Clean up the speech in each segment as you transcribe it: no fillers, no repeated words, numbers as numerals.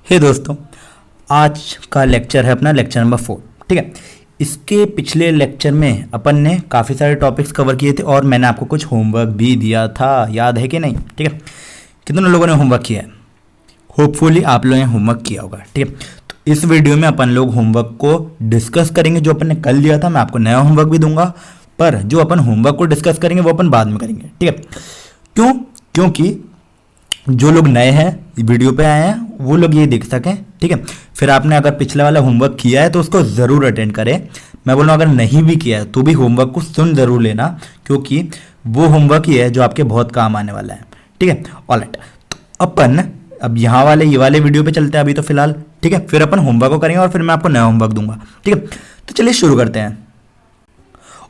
हे दोस्तों, आज का लेक्चर है अपना लेक्चर नंबर 4। ठीक है। इसके पिछले लेक्चर में अपन ने काफ़ी सारे टॉपिक्स कवर किए थे और मैंने आपको कुछ होमवर्क भी दिया था, याद है कि नहीं? ठीक है। कितने लोगों ने होमवर्क किया है? होपफुली आप लोगों ने होमवर्क किया होगा। ठीक है। तो इस वीडियो में अपन लोग होमवर्क को डिस्कस करेंगे। जो अपन ने कल दिया था, मैं आपको नया होमवर्क भी दूंगा, पर जो अपन होमवर्क को डिस्कस करेंगे वो अपन बाद में करेंगे। ठीक है। क्यों? क्योंकि जो लोग नए हैं वीडियो पे आए हैं वो लोग ये देख सकें। ठीक है। फिर आपने अगर पिछले वाला होमवर्क किया है तो उसको ज़रूर अटेंड करें। मैं बोल रहा हूँ अगर नहीं भी किया है तो भी होमवर्क को सुन ज़रूर लेना, क्योंकि वो होमवर्क ही है जो आपके बहुत काम आने वाला है। ठीक है। ऑलराइट, तो अपन अब यहाँ वाले ये वाले वीडियो पे चलते हैं अभी तो फिलहाल। ठीक है। फिर अपन होमवर्क को करेंगे और फिर मैं आपको नया होमवर्क दूंगा। ठीक है। तो चलिए शुरू करते हैं।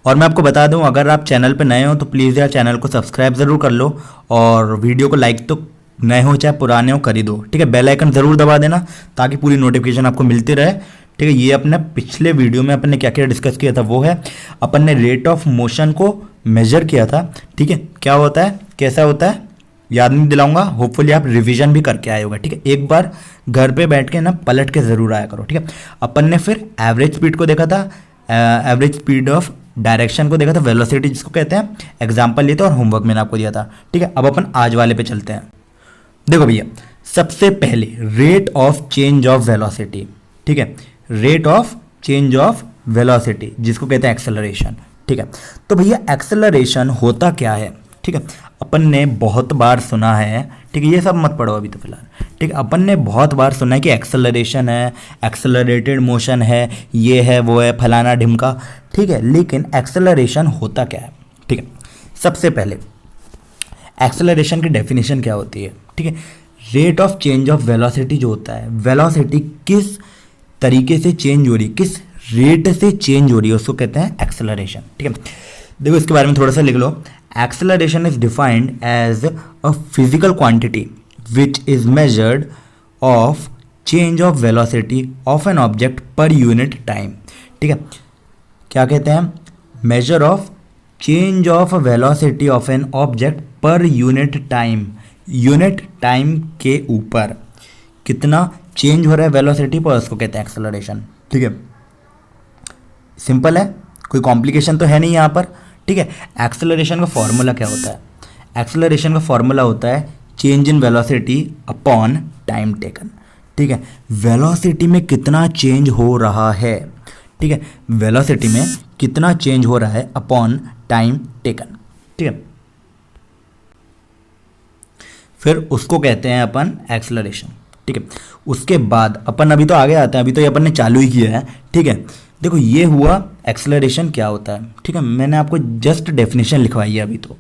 और मैं आपको बता दूं, अगर आप चैनल पे नए हो तो प्लीज़ यार चैनल को सब्सक्राइब ज़रूर कर लो और वीडियो को लाइक तो नए हो चाहे पुराने हो कर ही दो। ठीक है। बेल आइकन ज़रूर दबा देना ताकि पूरी नोटिफिकेशन आपको मिलती रहे। ठीक है। ये अपने पिछले वीडियो में अपन ने क्या क्या डिस्कस किया था वो है, अपन ने रेट ऑफ मोशन को मेजर किया था। ठीक है। क्या होता है, कैसा होता है, याद नहीं दिलाऊंगा। होपफुली आप रिवीजन भी करके आए होगा। ठीक है। एक बार घर पे बैठ के ना पलट के ज़रूर आया करो। ठीक है। अपन ने फिर एवरेज स्पीड को देखा था, एवरेज स्पीड ऑफ डायरेक्शन को देखा था, वेलोसिटी जिसको कहते हैं, एग्जाम्पल लिए थे और होमवर्क मैंने आपको दिया था। ठीक है। अब अपन आज वाले पे चलते हैं। देखो भैया, सबसे पहले rate of change of velocity. ठीक है। Rate of change of velocity जिसको कहते हैं एक्सेलरेशन। ठीक है। तो भैया एक्सेलरेशन होता क्या है? ठीक है। अपन ने बहुत बार सुना है, ठीक है, ये सब मत पढ़ो अभी तो फिलहाल। ठीक है। अपन ने बहुत बार सुना है कि एक्सेलरेशन है, एक्सेलरेटेड मोशन है, ये है वो है, फलाना ढिमका। ठीक है। लेकिन एक्सेलरेशन होता क्या है? ठीक है। सबसे पहले एक्सेलरेशन की डेफिनेशन क्या होती है? ठीक है। Rate of change of velocity जो होता है, वेलोसिटी किस तरीके से चेंज हो रही है, किस रेट से चेंज हो रही है, उसको कहते हैं एक्सेलरेशन। ठीक है। देखो इसके बारे में थोड़ा सा लिख लो। Acceleration is defined as a physical quantity which is measured of change of velocity of an object per unit time. ठीक है। क्या कहते हैं? Measure of change of velocity of an object per unit time. Unit time के ऊपर कितना change हो रहा है वेलोसिटी पर, उसको कहते हैं एक्सेलरेशन। ठीक है। सिंपल है, कोई कॉम्प्लिकेशन तो है नहीं यहाँ पर। ठीक है। एक्सेलरेशन का फॉर्मूला क्या होता है? एक्सेलरेशन का फॉर्मूला होता है change in velocity upon time taken. ठीक है। वेलोसिटी में कितना चेंज हो रहा है, ठीक है, वेलोसिटी में कितना चेंज हो रहा है अपॉन टाइम टेकन। ठीक है। फिर उसको कहते हैं अपन एक्सेलरेशन। ठीक है। उसके बाद अपन अभी तो आगे आते हैं, अभी तो ये अपन ने चालू ही किया है। ठीक है। देखो ये हुआ एक्सेलरेशन क्या होता है। ठीक है। मैंने आपको जस्ट डेफिनेशन लिखवाई है अभी तो,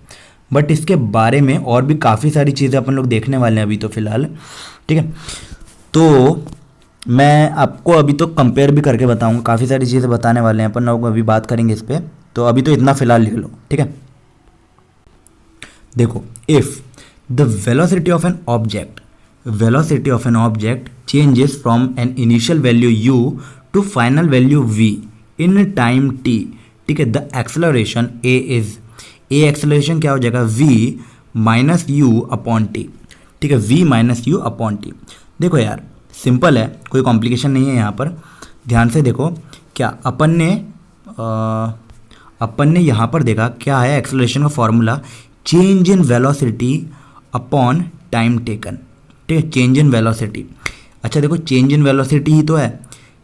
बट इसके बारे में और भी काफ़ी सारी चीज़ें अपन लोग देखने वाले हैं अभी तो फिलहाल। ठीक है। तो मैं आपको अभी तो कंपेयर भी करके बताऊंगा, काफ़ी सारी चीज़ें बताने वाले हैं अपन लोग, अभी बात करेंगे इस पर। तो अभी तो इतना फिलहाल लिख लो। ठीक है। देखो, if the velocity of an object, velocity of an object changes from an initial value u to final value v in time t। ठीक है। the acceleration a is, a acceleration क्या हो जाएगा? v minus u upon T. ठीक है। v minus u upon T. देखो यार simple है, कोई कॉम्प्लिकेशन नहीं है यहाँ पर। ध्यान से देखो, क्या अपन ने यहाँ पर देखा क्या है एक्सेलरेशन का formula? Change in velocity upon time taken. ठीक है। Change in velocity. अच्छा देखो, चेंज इन वेलोसिटी ही तो है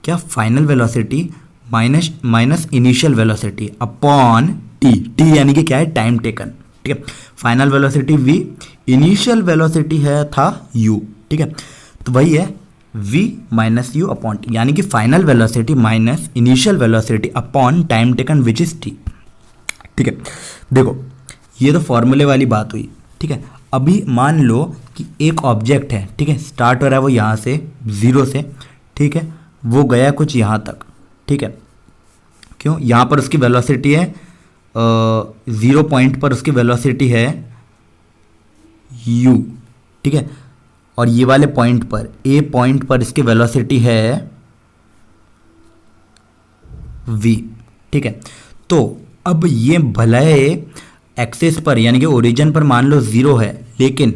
क्या? Final velocity minus initial velocity upon T. T यानी कि क्या है? Time taken. ठीक है। Final velocity v, initial velocity है था u। ठीक है। तो वही है v minus u upon T, यानी कि final velocity minus initial velocity upon time taken which is t। ठीक है। देखो ये तो फॉर्मूले वाली बात हुई। ठीक है। अभी मान लो कि एक ऑब्जेक्ट है, ठीक है, स्टार्ट हो रहा है वो यहाँ से, ज़ीरो से। ठीक है। वो गया कुछ यहाँ तक। ठीक है। क्यों? यहाँ पर उसकी वेलोसिटी है, ज़ीरो पॉइंट पर उसकी वेलोसिटी है u। ठीक है। और ये वाले पॉइंट पर, a पॉइंट पर इसकी वेलोसिटी है v। ठीक है। तो अब ये भले एक्सिस पर यानी कि ओरिजिन पर मान लो ज़ीरो है, लेकिन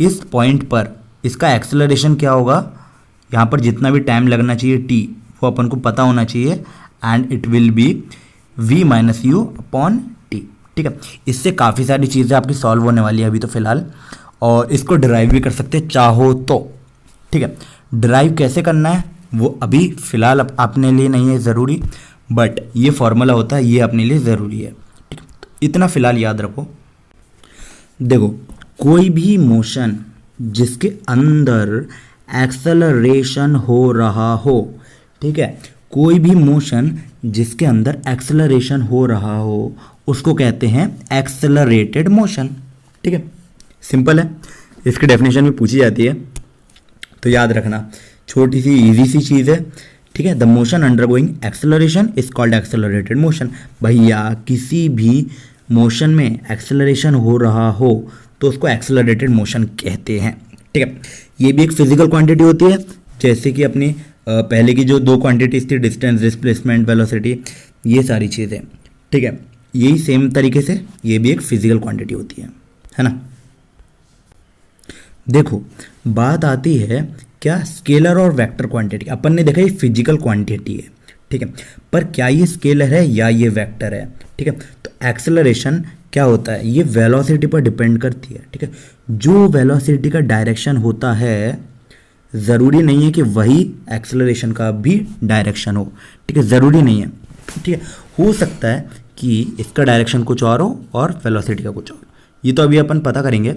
इस पॉइंट पर इसका एक्सेलरेशन क्या होगा? यहाँ पर जितना भी टाइम लगना चाहिए टी वो अपन को पता होना चाहिए, and it will be v minus u upon T. ठीक है, इससे काफ़ी सारी चीज़ें आपकी सॉल्व होने वाली है अभी तो फिलहाल, और इसको डिराइव भी कर सकते हैं चाहो तो। ठीक है, डिराइव कैसे करना है वो अभी फिलहाल अपने लिए नहीं है ज़रूरी, बट ये फॉर्मूला होता है, ये अपने लिए ज़रूरी है। ठीक है, तो इतना फिलहाल याद रखो। देखो, कोई भी मोशन जिसके अंदर एक्सेलरेशन हो रहा हो, ठीक है, कोई भी मोशन जिसके अंदर एक्सेलरेशन हो रहा हो उसको कहते हैं एक्सेलरेटेड मोशन। ठीक है, सिंपल है, इसकी डेफिनेशन भी पूछी जाती है तो याद रखना, छोटी सी इजी सी चीज़ है। ठीक है, the motion undergoing acceleration is called accelerated motion. भैया किसी भी मोशन में एक्सेलरेशन हो रहा हो तो उसको एक्सेलरेटेड मोशन कहते हैं। ठीक है, ये भी एक फिजिकल क्वांटिटी होती है, जैसे कि अपनी पहले की जो दो क्वांटिटीज थी, डिस्टेंस, डिस्प्लेसमेंट, वेलोसिटी, ये सारी चीज़ें। ठीक है, यही सेम तरीके से ये भी एक फिजिकल क्वांटिटी होती है ना। देखो, बात आती है क्या स्केलर और वेक्टर क्वांटिटी। अपन ने देखा ये फिजिकल क्वांटिटी है, ठीक है, पर क्या ये स्केलर है या ये वेक्टर है। ठीक है, तो एक्सेलरेशन क्या होता है, ये वेलोसिटी पर डिपेंड करती है। ठीक है, जो वेलोसिटी का डायरेक्शन होता है ज़रूरी नहीं है कि वही एक्सेलरेशन का भी डायरेक्शन हो। ठीक है, ज़रूरी नहीं है। ठीक है, हो सकता है कि इसका डायरेक्शन कुछ और हो और वेलोसिटी का कुछ और, ये तो अभी अपन पता करेंगे।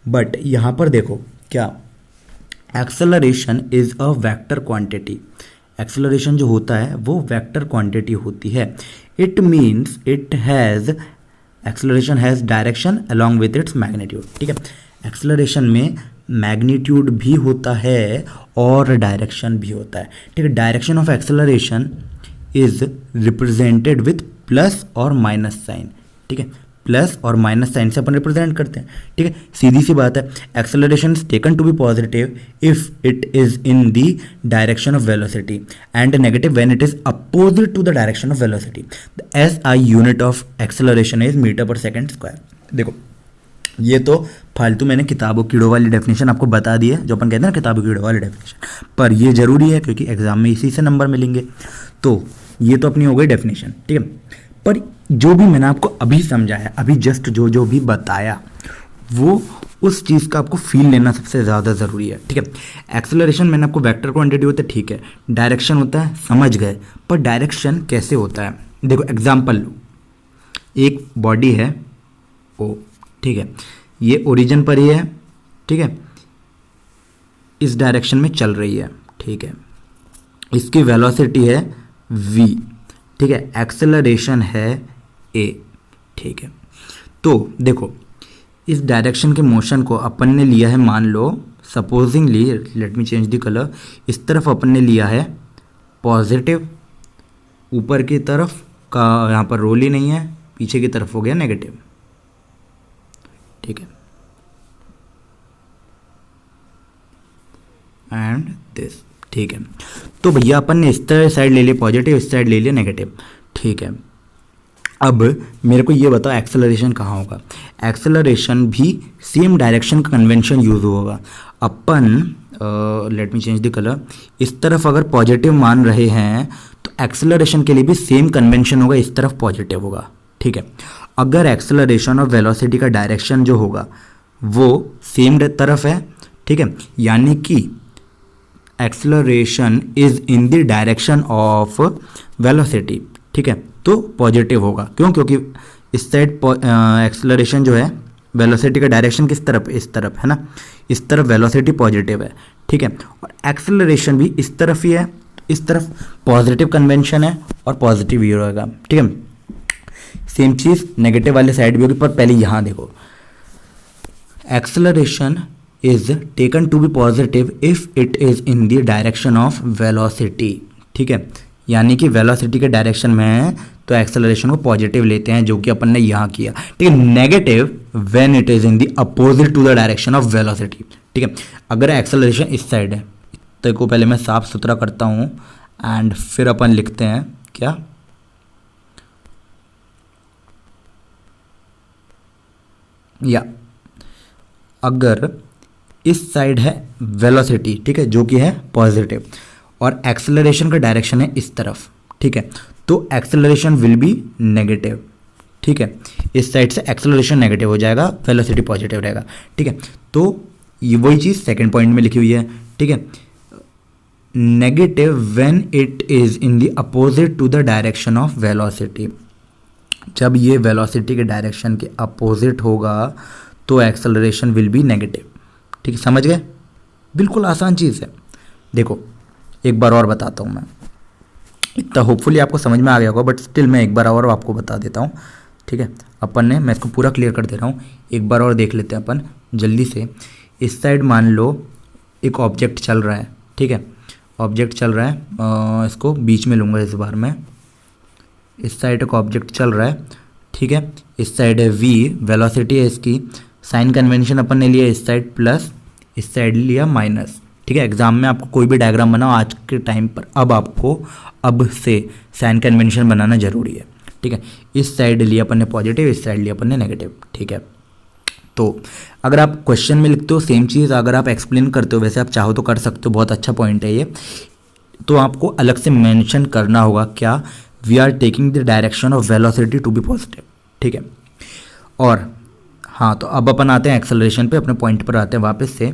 बट यहाँ पर देखो क्या, acceleration is a vector quantity. Acceleration जो होता है वो वेक्टर क्वांटिटी होती है। It means it has, acceleration has direction along with its magnitude. ठीक है, एक्सेलरेशन में मैग्नीट्यूड भी होता है और डायरेक्शन भी होता है। ठीक है, direction of acceleration is represented with plus और माइनस साइन। ठीक है, प्लस और माइनस साइन से अपन रिप्रेजेंट करते हैं। ठीक है, सीधी सी बात है, acceleration is taken to be positive if it is in the direction of velocity and negative when it is opposite to the direction of velocity. The SI unit of acceleration is metre per second square. देखो, ये तो फालतू मैंने किताबों कीड़ों वाली definition आपको बता दी है, जो अपन कहते हैं ना किताबों कीड़ों वाली डेफिनेशन, पर ये जरूरी है क्योंकि एग्जाम में इसी से नंबर मिलेंगे। तो ये तो अपनी हो गई डेफिनेशन। ठीक है, पर जो भी मैंने आपको अभी समझाया, अभी जस्ट जो जो भी बताया, वो उस चीज़ का आपको फील लेना सबसे ज़्यादा ज़रूरी है। ठीक है, एक्सेलरेशन मैंने आपको वेक्टर क्वांटिटी होता है, ठीक है, डायरेक्शन होता है, समझ गए, पर डायरेक्शन कैसे होता है। देखो एग्जाम्पल लो, एक बॉडी है ओ, ठीक है, ये ओरिजिन पर ही है, ठीक है, इस डायरेक्शन में चल रही है। ठीक है, इसकी वेलोसिटी है v। ठीक है, एक्सेलरेशन है a। ठीक है, तो देखो इस डायरेक्शन के मोशन को अपन ने लिया है, मान लो supposingly, let me change the colour, इस तरफ अपन ने लिया है पॉजिटिव, ऊपर की तरफ का यहाँ पर रोल ही नहीं है, पीछे की तरफ हो गया नेगेटिव। ठीक है, एंड दिस। ठीक है, तो भैया अपन ने इस तरह साइड ले लिया पॉजिटिव, इस साइड ले लिया नेगेटिव। ठीक है, अब मेरे को ये बताओ एक्सेलरेशन कहाँ होगा। एक्सेलरेशन भी सेम डायरेक्शन का कन्वेंशन यूज होगा। अपन let me change the colour, इस तरफ अगर पॉजिटिव मान रहे हैं तो एक्सेलरेशन के लिए भी सेम कन्वेंशन होगा, इस तरफ पॉजिटिव होगा। ठीक है, अगर एक्सेलरेशन और वेलोसिटी का डायरेक्शन जो होगा वो सेम तरफ है, ठीक है, यानी कि acceleration is in the direction of velocity. ठीक है, तो पॉजिटिव होगा। क्यों? क्योंकि इस साइड एक्सेलरेशन जो है, वेलोसिटी का डायरेक्शन किस तरफ, इस तरफ है ना, इस तरफ वेलोसिटी पॉजिटिव है। ठीक है, और एक्सेलरेशन भी इस तरफ ही है, इस तरफ पॉजिटिव कन्वेंशन है और पॉजिटिव ही रहेगा। ठीक है, सेम चीज़ नेगेटिव वाले साइड भी होगी, पर पहले यहाँ देखो, acceleration is taken to be positive if it is in the direction of velocity. ठीक है, यानी कि वेलोसिटी के डायरेक्शन में है तो एक्सेलरेशन को पॉजिटिव लेते हैं, जो कि अपन ने यहाँ किया। ठीक है, negative when it is in the opposite to the direction of velocity. ठीक है, अगर एक्सेलरेशन इस साइड है, तो को पहले मैं साफ सुथरा करता हूँ एंड फिर अपन लिखते हैं क्या, या अगर इस साइड है वेलोसिटी, ठीक है, जो कि है पॉजिटिव, और एक्सेलरेशन का डायरेक्शन है इस तरफ, ठीक है, तो एक्सेलरेशन विल बी नेगेटिव, ठीक है, इस साइड से एक्सेलरेशन नेगेटिव हो जाएगा, वेलोसिटी पॉजिटिव रहेगा, ठीक है। तो ये वही चीज़ सेकंड पॉइंट में लिखी हुई है, ठीक है, negative when it is in the opposite to the direction of velocity. जब ये वेलोसिटी के डायरेक्शन के अपोजिट होगा तो एक्सेलरेशन विल बी नेगेटिव, ठीक है, समझ गए? बिल्कुल आसान चीज़ है। देखो एक बार और बताता हूँ मैं, इतना होपफुली आपको समझ में आ गया होगा, बट स्टिल मैं एक बार और आपको बता देता हूँ, ठीक है। अपन ने, मैं इसको पूरा क्लियर कर दे रहा हूँ, एक बार और देख लेते हैं अपन जल्दी से। इस साइड मान लो एक ऑब्जेक्ट चल रहा है, ठीक है, ऑब्जेक्ट चल रहा है, इसको बीच में लूँगा इस बार मैं। इस साइड एक ऑब्जेक्ट चल रहा है, ठीक है, इस साइड है v, वेलोसिटी है इसकी, साइन कन्वेंशन अपन ने लिया इस साइड प्लस, इस साइड लिया माइनस, ठीक है। एग्जाम में आपको कोई भी डायग्राम बनाओ आज के टाइम पर, अब आपको अब से साइन कन्वेंशन बनाना जरूरी है, ठीक है। इस साइड लिया अपन ने पॉजिटिव, इस साइड लिया अपन ने नेगेटिव, ठीक है। तो अगर आप क्वेश्चन में लिखते हो सेम चीज़, अगर आप एक्सप्लेन करते हो, वैसे आप चाहो तो कर सकते हो, बहुत अच्छा पॉइंट है ये, तो आपको अलग से मेंशन करना होगा क्या, we are taking the direction of velocity to be positive, ठीक है। और हाँ, तो अब अपन आते हैं एक्सेलरेशन पे, अपने पॉइंट पर आते हैं वापस से,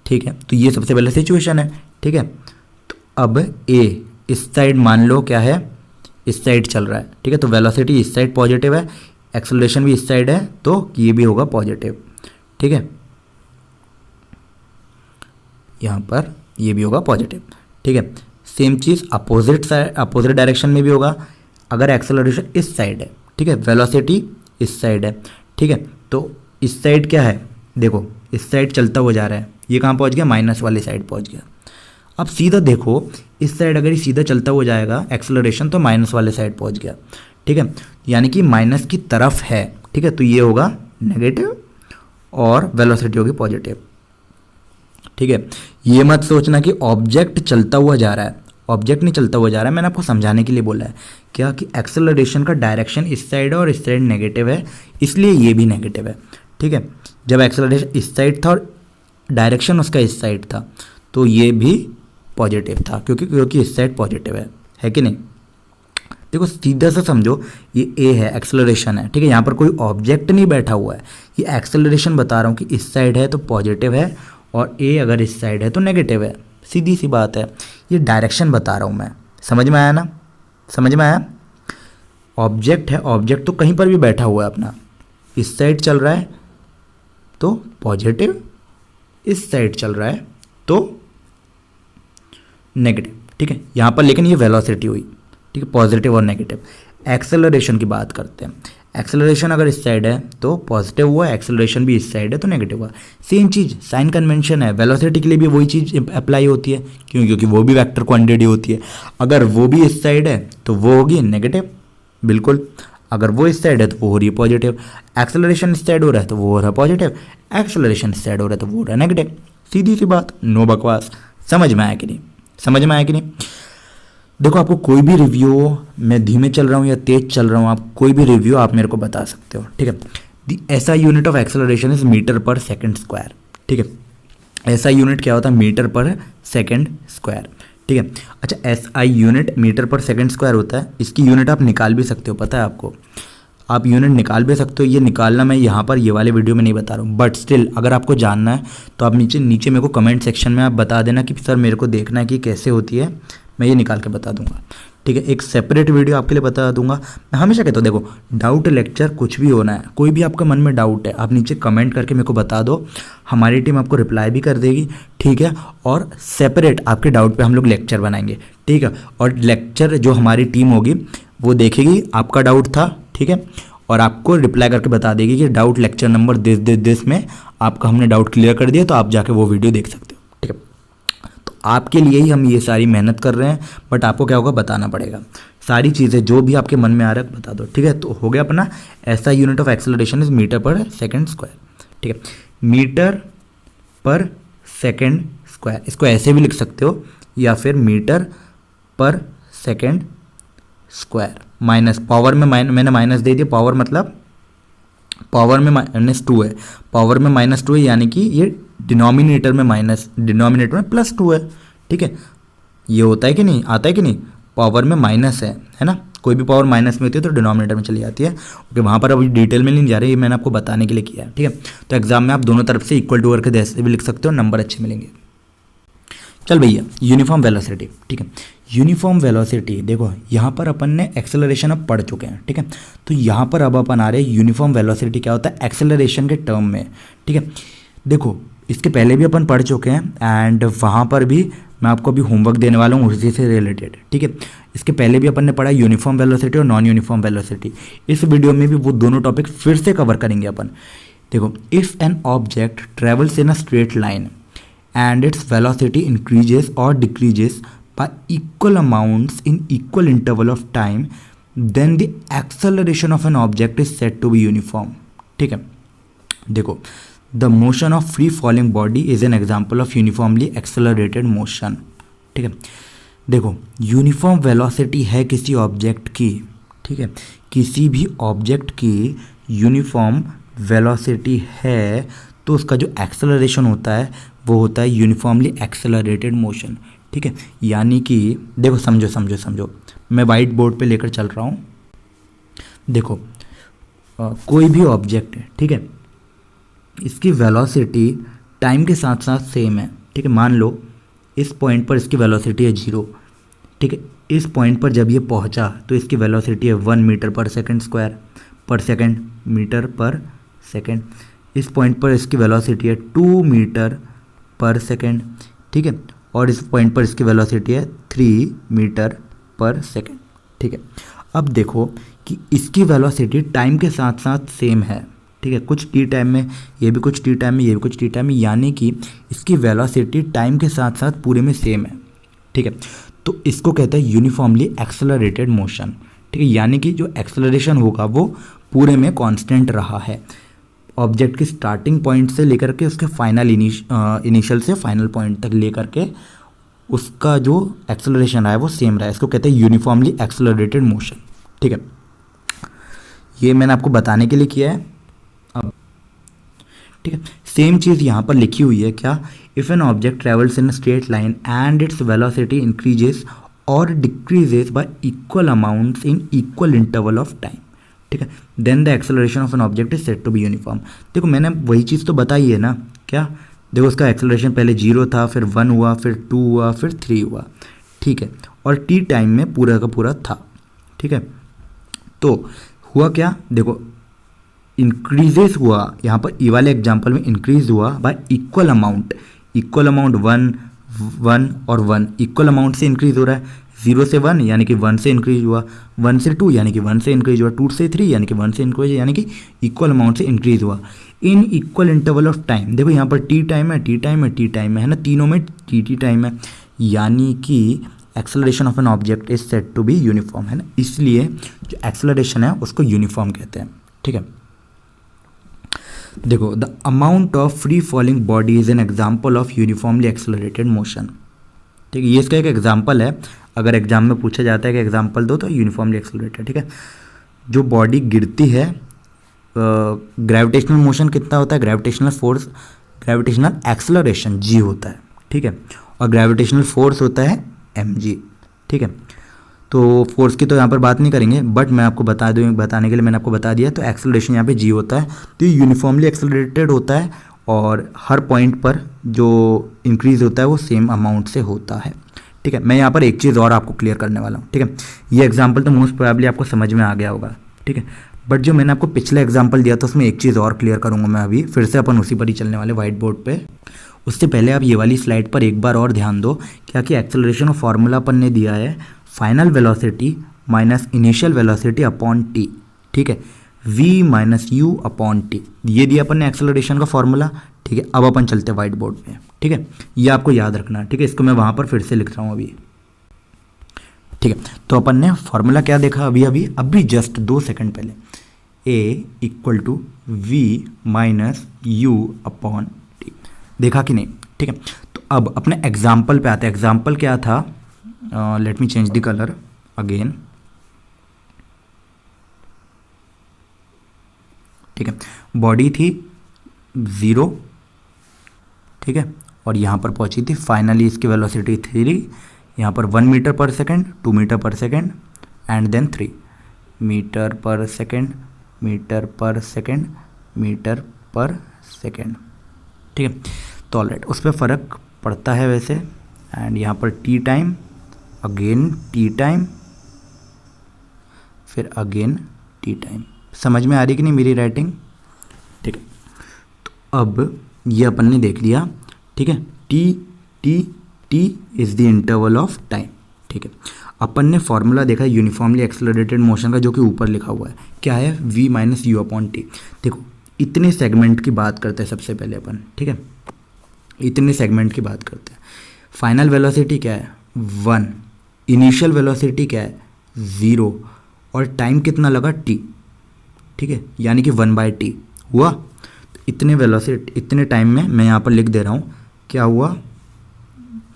ठीक है। तो ये सबसे पहले सिचुएशन है, ठीक है। तो अब ए इस साइड मान लो क्या है, इस साइड चल रहा है, ठीक है, तो वेलोसिटी इस साइड पॉजिटिव है, एक्सेलरेशन भी इस साइड है, तो ये भी होगा पॉजिटिव, ठीक है, यहाँ पर ये भी होगा पॉजिटिव, ठीक है। सेम चीज़ अपोजिट साइड, अपोजिट डायरेक्शन में भी होगा। अगर एक्सेलरेशन इस साइड है, ठीक है, वेलोसिटी इस साइड है, ठीक है, तो इस साइड क्या है, देखो इस साइड चलता हुआ जा रहा है, ये कहाँ पहुँच गया, माइनस वाली साइड पहुँच गया। अब सीधा देखो इस साइड अगर ये सीधा चलता हुआ जाएगा एक्सेलरेशन, तो माइनस वाले साइड पहुँच गया, ठीक है, यानी कि माइनस की तरफ है, ठीक है, तो ये होगा नेगेटिव और वेलोसिटी होगी पॉजिटिव, ठीक है। ये मत सोचना कि ऑब्जेक्ट चलता हुआ जा रहा है, ऑब्जेक्ट नहीं चलता हुआ जा रहा है, मैंने आपको समझाने के लिए बोला है क्या, कि एक्सेलरेशन का डायरेक्शन इस साइड है और इस साइड नेगेटिव है, इसलिए ये भी नेगेटिव है, ठीक है। जब एक्सेलरेशन इस साइड था और डायरेक्शन उसका इस साइड था, तो ये भी पॉजिटिव था, क्योंकि इस साइड पॉजिटिव है कि नहीं। देखो सीधा सा समझो, ये ए है, एक्सेलरेशन है, ठीक है, यहाँ पर कोई ऑब्जेक्ट नहीं बैठा हुआ है, ये एक्सेलरेशन बता रहा हूँ कि इस साइड है तो पॉजिटिव है, और ए अगर इस साइड है तो नेगेटिव है, सीधी सी बात है। ये डायरेक्शन बता रहा हूँ मैं, समझ में आया ना, समझ में आया। ऑब्जेक्ट है, ऑब्जेक्ट तो कहीं पर भी बैठा हुआ है अपना, इस साइड चल रहा है तो पॉजिटिव, इस साइड चल रहा है तो नेगेटिव, ठीक है। यहाँ पर लेकिन ये वेलोसिटी हुई, ठीक है, पॉजिटिव और नेगेटिव। एक्सेलरेशन की बात करते हैं, एक्सेलरेशन अगर इस साइड है तो पॉजिटिव हुआ, एक्सेलरेशन भी इस साइड है तो नेगेटिव हुआ। सेम चीज़ साइन कन्वेंशन है, वेलोसिटी के लिए भी वही चीज़ अप्लाई होती है, क्यों, क्योंकि वो भी वेक्टर क्वांटिटी होती है। अगर वो भी इस साइड है तो वो होगी नेगेटिव, बिल्कुल, अगर वो इस साइड है तो वो हो रही है पॉजिटिव। एक्सेलरेशन इस साइड हो रहा है तो वो हो रहा है पॉजिटिव, एक्सेलरेशन इस साइड हो रहा है तो वो हो रहा है नेगेटिव। सीधी सी बात, नो बकवास। समझ में आया कि नहीं, समझ में आया कि नहीं। देखो आपको कोई भी रिव्यू, मैं धीमे चल रहा हूँ या तेज चल रहा हूँ, आप कोई भी रिव्यू आप मेरे को बता सकते हो, ठीक है। The SI unit of acceleration is metre per second square, ठीक है। एसआई यूनिट क्या होता है, मीटर पर सेकंड स्क्वायर, ठीक है। अच्छा, SI unit metre per second square होता है, इसकी यूनिट आप निकाल भी सकते हो, पता है आपको, आप यूनिट निकाल भी सकते हो। ये निकालना मैं यहाँ पर ये वाले वीडियो में नहीं बता रहा हूँ, बट स्टिल अगर आपको जानना है तो आप नीचे मेरे को कमेंट सेक्शन में आप बता देना कि सर मेरे को देखना है कि कैसे होती है, मैं ये निकाल के बता दूंगा, ठीक है। एक सेपरेट वीडियो आपके लिए बता दूंगा। मैं हमेशा कहता हूँ, देखो डाउट लेक्चर कुछ भी होना है, कोई भी आपका मन में डाउट है आप नीचे कमेंट करके मेरे को बता दो, हमारी टीम आपको रिप्लाई भी कर देगी, ठीक है। और सेपरेट आपके डाउट पे हम लोग लेक्चर बनाएंगे, ठीक है। और लेक्चर जो हमारी टीम होगी वो देखेगी आपका डाउट था, ठीक है, और आपको रिप्लाई करके बता देगी कि डाउट लेक्चर नंबर दिस में आपका हमने डाउट क्लियर कर दिया, तो आप जाके वो वीडियो देख सकते हो, ठीक है। तो आपके लिए ही हम ये सारी मेहनत कर रहे हैं, बट आपको क्या होगा, बताना पड़ेगा सारी चीज़ें, जो भी आपके मन में आ रहा है बता दो, ठीक है। तो हो गया अपना ऐसा unit of acceleration is metre per second square, ठीक है। मीटर पर सेकेंड स्क्वायर, इसको ऐसे भी लिख सकते हो, या फिर metre per second square, minus power में मैंने माइनस दे दिया, पावर मतलब पावर में -2 है, पावर में -2 है, यानी कि ये डिनोमिनेटर में +2 है। ठीक है, ये होता है कि नहीं, आता है कि नहीं, पावर में माइनस है ना, कोई भी पावर माइनस में होती है तो डिनोमिनेटर में चली जाती है। ओके, वहाँ पर अभी डिटेल में नहीं जा रही, ये मैंने आपको बताने के लिए किया है। ठीक है, तो एग्जाम में आप दोनों तरफ से इक्वल टू करके जैसे भी लिख सकते हो, नंबर अच्छे मिलेंगे। चल भैया, यूनिफॉर्म वेलोसिटी। ठीक है, यूनिफॉर्म वेलोसिटी देखो, यहाँ पर अपन ने एक्सेलरेशन अब पढ़ चुके हैं। ठीक है, तो यहाँ पर अब अपन आ रहे हैं यूनिफॉर्म वेलोसिटी क्या होता है एक्सेलरेशन के टर्म में। ठीक है, देखो इसके पहले भी अपन पढ़ चुके हैं एंड वहाँ पर भी मैं आपको अभी होमवर्क देने वाला हूँ उसी से रिलेटेड। ठीक है, इसके पहले भी अपन ने पढ़ा यूनिफॉर्म वेलोसिटी और नॉन यूनिफॉर्म वेलोसिटी। इस वीडियो में भी वो दोनों टॉपिक फिर से कवर करेंगे अपन। देखो, if an object travels in a straight line and its velocity increases or decreases by equal amounts in equal interval of time, then the acceleration of an object is said to be uniform. ठीक है, देखो, the motion of free falling body is an example of uniformly accelerated motion. ठीक है, देखो uniform velocity है किसी object की। ठीक है, किसी भी ऑब्जेक्ट की यूनिफॉर्म वेलोसिटी है तो उसका जो एक्सेलरेशन होता है वो होता है यूनिफॉर्मली एक्सेलरेटेड मोशन। ठीक है, यानी कि देखो समझो, मैं वाइट बोर्ड पे लेकर चल रहा हूँ। देखो कोई भी ऑब्जेक्ट है, ठीक है, इसकी वेलोसिटी टाइम के साथ साथ सेम है। ठीक है, मान लो इस पॉइंट पर इसकी वेलोसिटी है 0। ठीक है, इस पॉइंट पर जब ये पहुँचा तो इसकी वेलोसिटी है 1 मीटर पर सेकेंड स्क्वायर पर सेकेंड, मीटर पर सेकेंड। इस पॉइंट पर इसकी वेलोसिटी है 2 मीटर पर सेकेंड। ठीक है, और इस पॉइंट पर इसकी वेलोसिटी है 3 मीटर पर सेकेंड। ठीक है, अब देखो कि इसकी वेलोसिटी टाइम के साथ साथ सेम है। ठीक है, कुछ टी टाइम में, ये भी कुछ टी टाइम में, ये भी कुछ टी टाइम में, यानी कि इसकी वेलोसिटी टाइम के साथ साथ पूरे में सेम है। ठीक है, तो इसको कहते हैं यूनिफॉर्मली एक्सेलरेटेड मोशन। ठीक है, यानी कि जो एक्सेलरेशन होगा वो पूरे में कांस्टेंट रहा है, ऑब्जेक्ट की स्टार्टिंग पॉइंट से लेकर के उसके फाइनल इनिशियल से फाइनल पॉइंट तक लेकर के उसका जो एक्सेलरेशन रहा है वो सेम रहा है। इसको कहते हैं यूनिफॉर्मली एक्सेलरेटेड मोशन। ठीक है, ये मैंने आपको बताने के लिए किया है। अब ठीक है, सेम चीज़ यहाँ पर लिखी हुई है क्या, if an object travels in straight line and its velocity increases or decreases by equal amounts in equal interval of time. ठीक है, then the acceleration of an object is said to be uniform. देखो मैंने वही चीज़ तो बताई है ना, क्या, देखो उसका एक्सेलरेशन पहले 0 था, फिर 1 हुआ, फिर 2 हुआ, फिर 3 हुआ। ठीक है, और टी टाइम में पूरा का पूरा था। ठीक है, तो हुआ क्या, देखो इंक्रीजेस हुआ, यहाँ पर ई वाले एग्जाम्पल में इंक्रीज हुआ बाय इक्वल अमाउंट 1 और 1 इक्वल अमाउंट से इंक्रीज हो रहा है। 0 से 1 यानी कि 1 से इंक्रीज हुआ, 1 से 2 यानी कि 1 से इंक्रीज हुआ, 2 से 3 यानी कि 1 से इंक्रीज, यानी कि इक्वल अमाउंट से इंक्रीज हुआ in equal interval of time. देखो यहाँ पर टी टाइम है, टी टाइम है, टी टाइम है ना, तीनों में टी टाइम है, यानी कि acceleration of an object is said to be uniform, है ना, इसलिए जो एक्सेलरेशन है उसको यूनिफॉर्म कहते हैं। ठीक है, देखो the amount of free falling body is an example of uniformly accelerated motion. ठीक है, ये इसका एक एग्जाम्पल है, अगर एग्जाम में पूछा जाता है कि एग्जाम्पल दो तो यूनिफॉर्मली एक्सेलरेटेड। ठीक है, जो बॉडी गिरती है, ग्रेविटेशनल मोशन कितना होता है, ग्रेविटेशनल फोर्स, ग्रेविटेशनल एक्सेलरेशन जी होता है। ठीक है, और ग्रेविटेशनल फोर्स होता है mg। ठीक है, तो फोर्स की तो यहाँ पर बात नहीं करेंगे, बट मैं आपको बताने के लिए मैंने आपको बता दिया, तो एक्सेलरेशन यहाँ पे जी होता है, तो ये यूनिफॉर्मली एक्सेलरेटेड होता है और हर पॉइंट पर जो इंक्रीज होता है वो सेम अमाउंट से होता है। ठीक है, मैं यहाँ पर एक चीज़ और आपको क्लियर करने वाला हूँ। ठीक है, ये एग्जाम्पल तो मोस्ट प्रोबेबली आपको समझ में आ गया होगा। ठीक है, बट जो मैंने आपको पिछला एग्जाम्पल दिया था उसमें एक चीज़ और क्लियर करूँगा मैं अभी, फिर से अपन उसी पर ही चलने वाले व्हाइट बोर्ड पे। उससे पहले आप ये वाली स्लाइड पर एक बार और ध्यान दो, क्या कि एक्सेलरेशन ऑफ फॉर्मूला अपन ने दिया है final velocity minus initial velocity upon T. ठीक है, v minus u upon T, ये दिया अपन ने एक्सेलरेशन का फॉर्मूला। ठीक है, अब अपन चलते हैं व्हाइट बोर्ड पे। ठीक है, ये आपको याद रखना है। ठीक है, इसको मैं वहाँ पर फिर से लिख रहा हूँ अभी। ठीक है, तो अपन ने फॉर्मूला क्या देखा अभी जस्ट 2 सेकंड पहले, a equal to v minus u upon t, देखा कि नहीं। ठीक है, तो अब अपने एग्जाम्पल पे आते हैं। एग्जाम्पल क्या था, late me change the colour again. ठीक है, बॉडी थी 0, ठीक है, और यहाँ पर पहुँची थी फाइनली इसकी वेलोसिटी 3, यहाँ पर 1 metre per second, 2 metre per second and then 3 metre per second, metre per second, metre per second, ठीक है। तो ऑलराइट, उस पर फ़र्क पड़ता है वैसे। एंड यहाँ पर t time, again T time, फिर अगेन टी टाइम। समझ में आ रही कि नहीं मेरी राइटिंग? ठीक है, तो अब ये अपन ने देख लिया, ठीक है, T T T is the interval of time, ठीक है। अपन ने फॉर्मूला देखा यूनिफॉर्मली एक्सेलरेटेड मोशन का, जो कि ऊपर लिखा हुआ है, क्या है, v minus u upon T. देखो, इतने सेगमेंट की बात करते हैं सबसे पहले अपन, ठीक है, इतने सेगमेंट की बात करते हैं। फाइनल वेलोसिटी क्या है, 1, इनिशियल वेलोसिटी क्या है, 0, और टाइम कितना लगा, t, ठीक है, यानी कि 1/t हुआ। तो इतने वेलोसिटी, इतने टाइम में मैं यहाँ पर लिख दे रहा हूँ, क्या हुआ,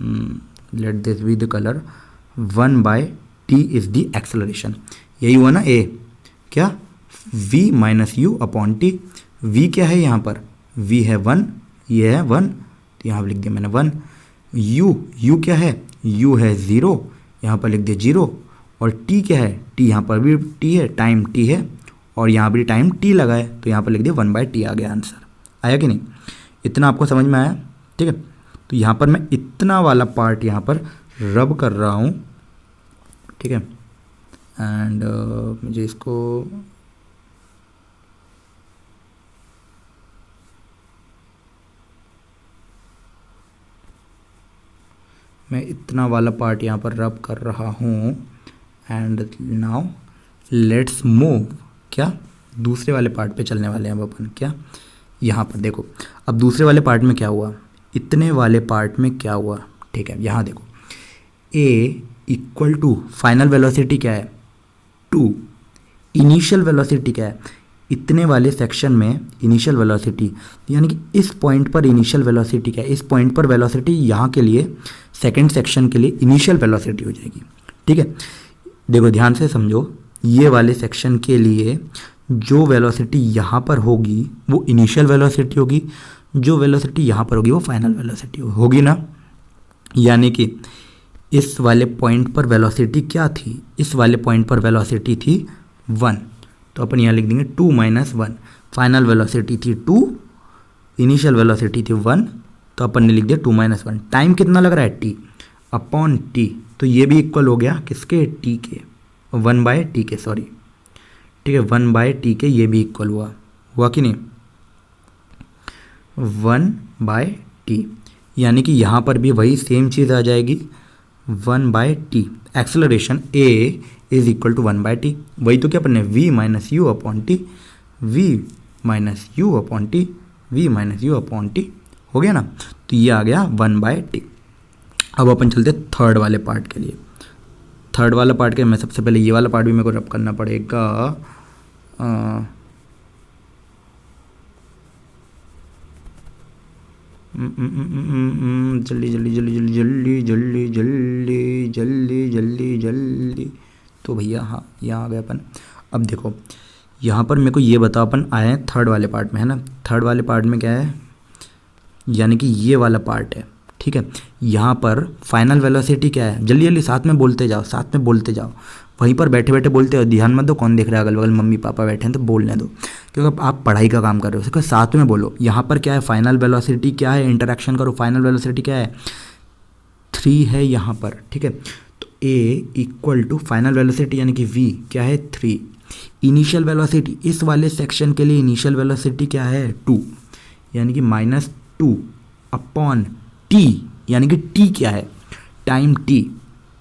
let this be the colour, 1/t is the acceleration. यही हुआ ना a, क्या, v minus u upon t. v क्या है यहाँ पर, v है 1, ये है 1, तो यहाँ पर लिख दिया मैंने 1। u क्या है, u है 0, यहाँ पर लिख दिया 0, और t क्या है, t यहाँ पर भी t है, टाइम t है, और यहाँ पर टाइम t लगा है, तो यहाँ पर लिख दिया 1/t, आ गया आंसर। आया कि नहीं? इतना आपको समझ में आया? ठीक है, तो यहाँ पर मैं इतना वाला पार्ट यहाँ पर रब कर रहा हूँ, ठीक है, एंड मुझे इसको मैं इतना वाला पार्ट यहाँ पर रब कर रहा हूँ। एंड नाउ लेट्स मूव, क्या, दूसरे वाले पार्ट पे चलने वाले हैं अब अपन। क्या, यहाँ पर देखो, अब दूसरे वाले पार्ट में क्या हुआ, इतने वाले पार्ट में क्या हुआ, ठीक है, यहाँ देखो, a equal to final velocity क्या है, 2, इनिशियल वेलोसिटी क्या है, इतने वाले सेक्शन में इनिशियल वेलोसिटी, यानी कि इस पॉइंट पर इनिशियल वेलोसिटी क्या है, इस पॉइंट पर वेलोसिटी यहाँ के लिए सेकंड सेक्शन के लिए इनिशियल वेलोसिटी हो जाएगी, ठीक है। देखो ध्यान से समझो, ये वाले सेक्शन के लिए जो वेलोसिटी यहाँ पर होगी वो इनिशियल वेलोसिटी होगी, जो वेलोसिटी यहाँ पर होगी वो फाइनल वेलोसिटी होगी ना। यानी कि इस वाले पॉइंट पर वेलोसिटी क्या थी, इस वाले पॉइंट पर वेलोसिटी थी 1, तो अपन यहाँ लिख देंगे 2 माइनस 1। फाइनल वेलोसिटी थी 2, इनिशियल वेलोसिटी थी 1, तो अपन ने लिख दिया 2 माइनस 1। टाइम कितना लग रहा है, t अपॉन t, तो ये भी इक्वल हो गया किसके, t के, 1/t के, सॉरी, ठीक है, 1/t के, ये भी इक्वल हुआ कि नहीं, 1/t, यानी कि यहाँ पर भी वही सेम चीज़ आ जाएगी, 1/t। Acceleration a is equal to 1/t, वही तो क्या अपने v minus u upon t, v minus u upon t, v minus u upon t, हो गया ना। तो ये आ गया 1/t। अब अपन चलते थर्ड वाले पार्ट के लिए। थर्ड वाला पार्ट के मैं सबसे पहले ये वाला पार्ट भी मेरे को रब करना पड़ेगा। जल्दी जल्दी जल्दी जल्दी जल्दी जल्दी जल्दी जल्दी जल्दी जल्दी, तो भैया हाँ यहाँ आ गए अपन। अब देखो यहाँ पर मेरे को ये बताओ, अपन आए हैं थर्ड वाले पार्ट में, है ना। थर्ड वाले पार्ट में क्या है, यानी कि ये वाला पार्ट है, ठीक है। यहाँ पर फाइनल वेलोसिटी क्या है, जल्दी जल्दी साथ में बोलते जाओ, साथ में बोलते जाओ, वहीं पर बैठे बैठे बोलते हो, ध्यान मत दो कौन देख रहा है अगल बगल, मम्मी पापा बैठे हैं तो बोलने दो, क्योंकि आप पढ़ाई का काम कर रहे हो, उसके साथ में बोलो। यहाँ पर क्या है, फाइनल वेलोसिटी क्या है, इंटरेक्शन करो, फाइनल वेलोसिटी क्या है, 3 है यहाँ पर, ठीक है। तो a equal to final velocity यानी कि v क्या है, 3। इनिशियल वेलोसिटी इस वाले सेक्शन के लिए इनिशियल वेलोसिटी क्या है, 2, यानी कि -2 अपॉन t, यानी कि t क्या है, time t,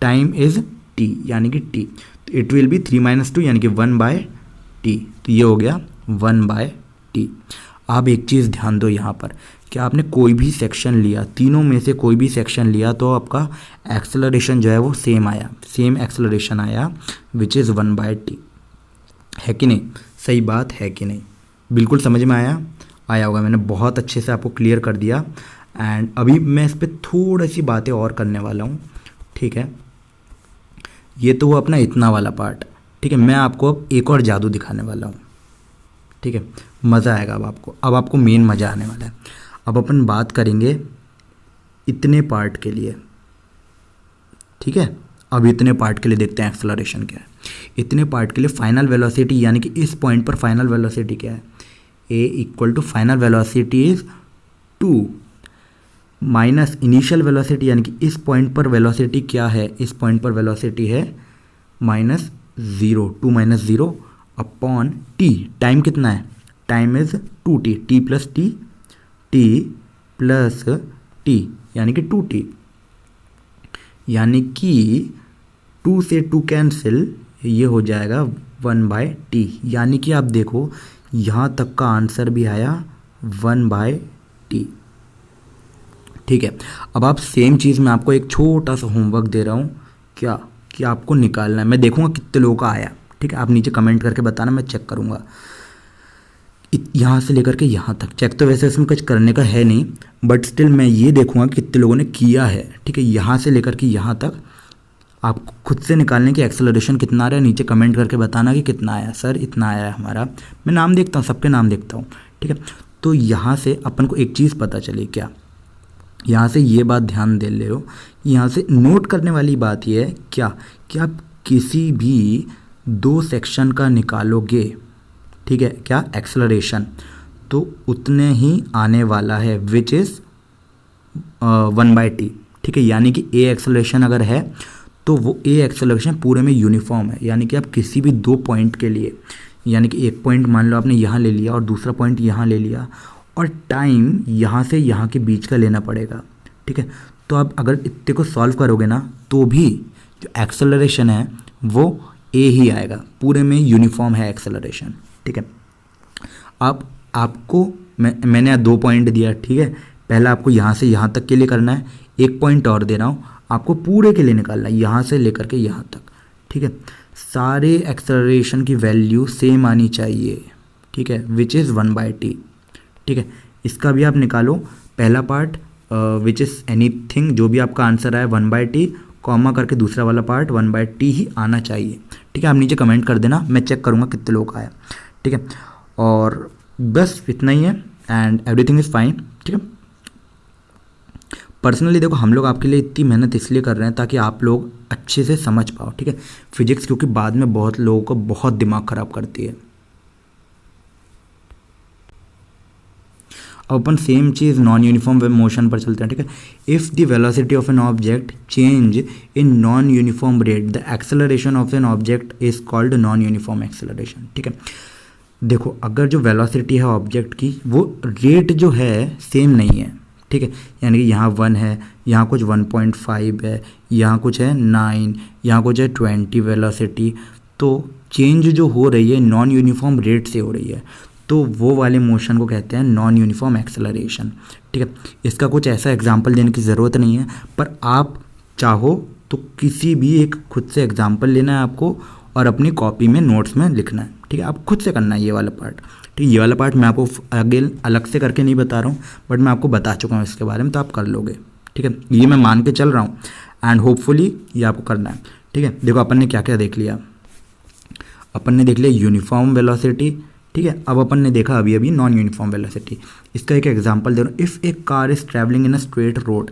time is t, यानी कि t, तो इट विल बी 3 - 2 यानी कि 1/t, तो ये हो गया 1/t। अब एक चीज़ ध्यान दो यहाँ पर, क्या आपने कोई भी सेक्शन लिया, तीनों में से कोई भी सेक्शन लिया तो आपका एक्सेलरेशन जो है वो सेम आया, सेम एक्सेलरेशन आया, विच इज़ 1/t, है कि नहीं, सही बात है कि नहीं, बिल्कुल समझ में आया होगा, मैंने बहुत अच्छे से आपको क्लियर कर दिया। एंड अभी मैं इस पर थोड़ी सी बातें और करने वाला हूँ, ठीक है। ये तो वो अपना इतना वाला पार्ट, ठीक है। मैं आपको अब एक और जादू दिखाने वाला हूँ, ठीक है। मज़ा आएगा अब आपको मेन मज़ा आने वाला है। अब अपन बात करेंगे इतने पार्ट के लिए, ठीक है। अब इतने पार्ट के लिए देखते हैं एक्सेलरेशन क्या है। इतने पार्ट के लिए फाइनल वेलोसिटी यानी कि इस पॉइंट पर फाइनल वेलोसिटी क्या है, a equal to final velocity is 2 minus initial velocity यानी कि इस पॉइंट पर वेलोसिटी क्या है, इस पॉइंट पर वेलोसिटी है -0, 2 - 0 अपॉन टी। टाइम कितना है, time is 2t, T plus T यानी कि 2t, यानी कि 2 से 2 कैंसिल, ये हो जाएगा 1/t। यानी कि आप देखो यहाँ तक का आंसर भी आया 1/t, ठीक है। अब आप सेम चीज़ मैं आपको एक छोटा सा होमवर्क दे रहा हूँ, क्या कि आपको निकालना है। मैं देखूंगा कितने लोगों का आया, ठीक है। आप नीचे कमेंट करके बताना, मैं चेक करूँगा। यहाँ से लेकर के यहाँ तक चेक तो वैसे इसमें कुछ करने का है नहीं, बट स्टिल मैं ये देखूंगा कि कितने लोगों ने किया है, ठीक है। यहाँ से लेकर के यहाँ तक आप खुद से निकालने की एक्सेलरेशन कितना आ रहा है, नीचे कमेंट करके बताना कि कितना आया। सर इतना आया है हमारा, मैं नाम देखता हूँ, सबके नाम देखता हूँ, ठीक है। तो यहाँ से अपन को एक चीज़ पता चली, क्या, यहाँ से ये बात ध्यान दे ले हो, यहाँ से नोट करने वाली बात ये है क्या कि आप किसी भी 2 सेक्शन का निकालोगे, ठीक है, क्या एक्सेलरेशन, तो उतने ही आने वाला है विच इज़ 1/t, ठीक है। यानी कि ए एक्सेलरेशन अगर है तो वो ए एक्सेलरेशन पूरे में यूनिफॉर्म है। यानी कि आप किसी भी 2 पॉइंट के लिए, यानी कि एक पॉइंट मान लो आपने यहाँ ले लिया और दूसरा पॉइंट यहाँ ले लिया, और टाइम यहाँ से यहाँ के बीच का लेना पड़ेगा, ठीक है। तो आप अगर इतने को सॉल्व करोगे ना, तो भी जो एक्सेलरेशन है वो ए ही आएगा, पूरे में यूनिफॉर्म है एक्सेलरेशन, ठीक है। आपको मैंने 2 पॉइंट दिया, ठीक है। पहला आपको यहाँ से यहाँ तक के लिए करना है, एक पॉइंट और दे रहा हूँ, आपको पूरे के लिए निकालना है, यहाँ से लेकर के यहाँ तक, ठीक है। सारे एक्सेलरेशन की वैल्यू सेम आनी चाहिए, ठीक है, विच इज़ 1/t, ठीक है। इसका भी आप निकालो, पहला पार्ट विच इज़ एनीथिंग, जो भी आपका आंसर आए 1/t, कॉमा करके दूसरा वाला पार्ट 1/t ही आना चाहिए, ठीक है। आप नीचे कमेंट कर देना, मैं चेक करूँगा कितने लोग आया, ठीक है। और बस इतना ही है एंड एवरीथिंग इज़ फाइन, ठीक है। पर्सनली देखो, हम लोग आपके लिए इतनी मेहनत इसलिए कर रहे हैं ताकि आप लोग अच्छे से समझ पाओ, ठीक है, फिजिक्स, क्योंकि बाद में बहुत लोगों को बहुत दिमाग ख़राब करती है। अब अपन सेम चीज़ नॉन यूनिफॉर्म मोशन पर चलते हैं, ठीक है। If the velocity of an object change in non uniform rate, the acceleration of an object is called non uniform acceleration, ठीक है। देखो, अगर जो वेलोसिटी है ऑब्जेक्ट की, वो रेट जो है सेम नहीं है, ठीक है। यानी कि यहाँ 1 है, यहाँ कुछ 1.5 है, यहाँ कुछ है 9, यहाँ कुछ है 20 वेलोसिटी, तो चेंज जो हो रही है नॉन यूनिफॉर्म रेट से हो रही है, तो वो वाले मोशन को कहते हैं नॉन यूनिफॉर्म एक्सेलरेशन, ठीक है। इसका कुछ ऐसा एग्जांपल देने की ज़रूरत नहीं है, पर आप चाहो तो किसी भी एक खुद से एग्जांपल लेना है आपको और अपनी कॉपी में नोट्स में लिखना है, ठीक है। आप खुद से करना है ये वाला पार्ट, ठीक है। ये वाला पार्ट मैं आपको आगे अलग से करके नहीं बता रहा हूँ, बट मैं आपको बता चुका हूँ इसके बारे में, तो आप कर लोगे, ठीक है। ये मैं मान के चल रहा हूँ एंड होपफुली ये आपको करना है, ठीक है। देखो, अपन ने क्या क्या देख लिया, अपन ने देख लिया यूनिफॉर्म वेलोसिटी, ठीक है। अब अपन ने देखा अभी अभी नॉन यूनिफॉर्म वेलोसिटी। इसका एक एग्जांपल दे रहा हूँ। If a car is travelling in a straight road,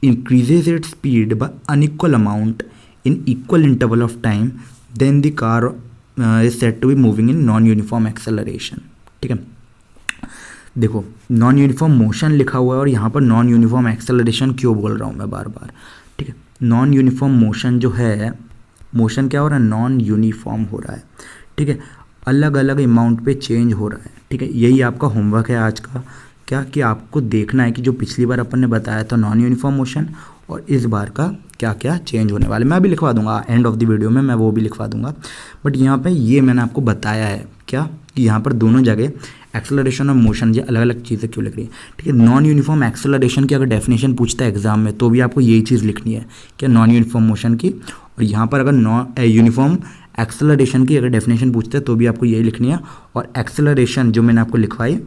increases its speed by unequal amount in equal interval of time, then the car is said to be moving in non uniform acceleration, ठीक है। देखो, non uniform motion लिखा हुआ है और यहाँ पर non uniform acceleration क्यों बोल रहा हूँ मैं बार बार, ठीक है। नॉन यूनिफॉर्म मोशन जो है, मोशन क्या हो रहा है, नॉन यूनिफॉर्म हो रहा है, ठीक है। अलग अलग अमाउंट पे चेंज हो रहा है, ठीक है। यही आपका होमवर्क है आज का, क्या कि आपको देखना है कि जो पिछली बार अपन ने बताया था नॉन यूनिफॉर्म मोशन, और इस बार का क्या क्या चेंज होने वाले। मैं अभी लिखवा दूंगा एंड ऑफ द वीडियो में, मैं वो भी लिखवा दूंगा, बट यहाँ पे ये मैंने आपको बताया है क्या कि यहाँ पर दोनों जगह एक्सेलरेशन और मोशन ये अलग अलग चीज़ें क्यों लिख रही है, ठीक है। नॉन यूनिफॉर्म एक्सेलरेशन की अगर डेफिनेशन पूछता है एग्जाम में, तो भी आपको यही चीज़ लिखनी है क्या, नॉन यूनिफॉर्म मोशन की। और यहाँ पर अगर नॉन यूनिफॉर्म एक्सेलरेशन की अगर डेफिनेशन पूछते हैं तो भी आपको यही लिखनी है, और एक्सेलरेशन जो मैंने आपको लिखवाई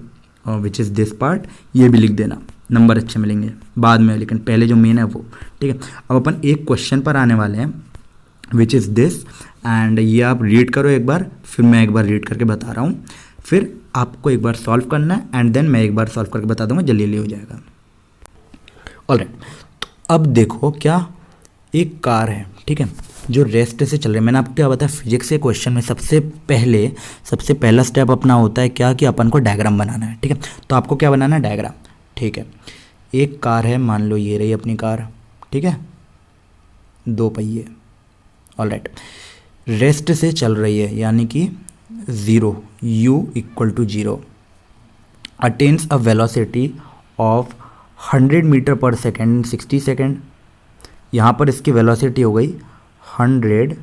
विच इज़ दिस पार्ट, ये भी लिख देना, नंबर अच्छे मिलेंगे बाद में, लेकिन पहले जो मेन है वो, ठीक है। अब अपन एक क्वेश्चन पर आने वाले हैं विच इज़ दिस, एंड ये आप रीड करो एक बार, फिर मैं एक बार रीड करके बता रहा हूँ, फिर आपको एक बार सॉल्व करना है एंड देन मैं एक बार सॉल्व करके बता दूंगा, जल्दी जल्दी हो जाएगा। ऑलराइट, तो अब देखो क्या, एक कार है, ठीक है, जो रेस्ट से चल रही है। मैंने आपको क्या बताया, फिजिक्स के क्वेश्चन में सबसे पहला स्टेप अपना होता है क्या, कि अपन को डायग्राम बनाना है, ठीक है। तो आपको क्या बनाना है, डायग्राम, ठीक है। एक कार है, मान लो ये रही अपनी कार, ठीक है, 2 पहिए, ऑलराइट, रेस्ट से चल रही है, यानी कि 0, u = 0, attains a velocity of 100 metre per second 60 second. यहाँ पर इसकी वेलोसिटी हो गई 100